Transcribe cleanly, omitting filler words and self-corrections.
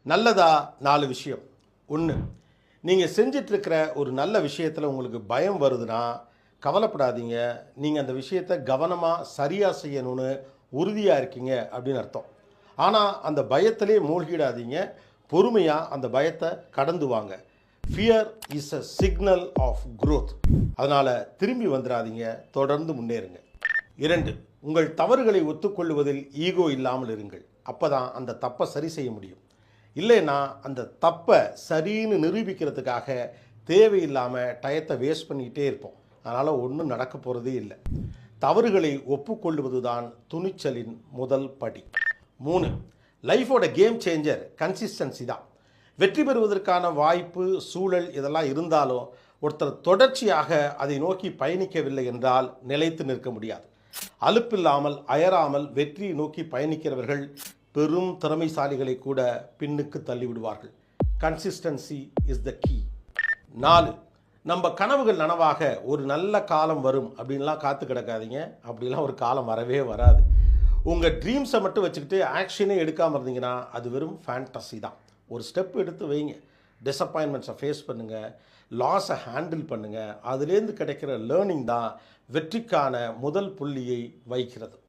நல்லதா 4 விஷயம். 1, நீங்க செஞ்சிட்ருக்கிற ஒரு நல்ல விஷயத்துல உங்களுக்கு பயம் வருதுன்னா, கவலைப்படாதீங்க. நீங்க அந்த விஷயத்த கவனமா, சரியா செய்யணும்னு உறுதியா இருக்கீங்க அப்படின்னு அர்த்தம். ஆனா, அந்த பயத்திலே மூழ்கிடாதீங்க. பொறுமையா அந்த பயத்த கடந்து வாங்க. Fear is a signal of growth. அதனால திரும்பி வந்துராதீங்க. தொடர்ந்து முன்னேறுங்க. 2, உங்கள் தவறுகளை ஒத்துக்கொள்வதில் ஈகோ இல்லாமல் இருங்கள். அப்பதான் அந்த தப்ப சரி செய்ய முடியும். இல்லைன்னா அந்த தப்பை சரின்னு நிரூபிக்கிறதுக்காக தேவையில்லாமல் டயத்தை வேஸ்ட் பண்ணிக்கிட்டே இருப்போம். அதனால் ஒன்றும் நடக்க போகிறதே இல்லை. தவறுகளை ஒப்புக்கொள்வது தான் துணிச்சலின் முதல் படி. 3, லைஃபோட கேம் சேஞ்சர் கன்சிஸ்டன்சி தான். வெற்றி பெறுவதற்கான வாய்ப்பு, சூழல் இதெல்லாம் இருந்தாலும் ஒருத்தர் தொடர்ச்சியாக அதை நோக்கி பயணிக்கவில்லை என்றால் நிலைத்து நிற்க முடியாது. அலுப்பில்லாமல் அயராமல் வெற்றியை நோக்கி பயணிக்கிறவர்கள் பெரும் திறமைசாலிகளை கூட பின்னுக்கு தள்ளிவிடுவார்கள். Consistency is the key. 4, நம்ம கனவுகள் நனவாக ஒரு நல்ல காலம் வரும் அப்படின்லாம் காத்து கிடக்காதீங்க. அப்படிலாம் ஒரு காலம் வரவே வராது. உங்கள் ட்ரீம்ஸை மட்டும் வச்சுக்கிட்டு ஆக்ஷனே எடுக்காமல் இருந்தீங்கன்னா அது வெறும் ஃபேண்டசி தான். ஒரு ஸ்டெப் எடுத்து வைங்க. டிசப்பாயின்மெண்ட்ஸை ஃபேஸ் பண்ணுங்கள், லாஸை ஹேண்டில் பண்ணுங்கள். அதுலேருந்து கிடைக்கிற லேர்னிங் தான் வெற்றிக்கான முதல் புள்ளியை வைக்கிறது.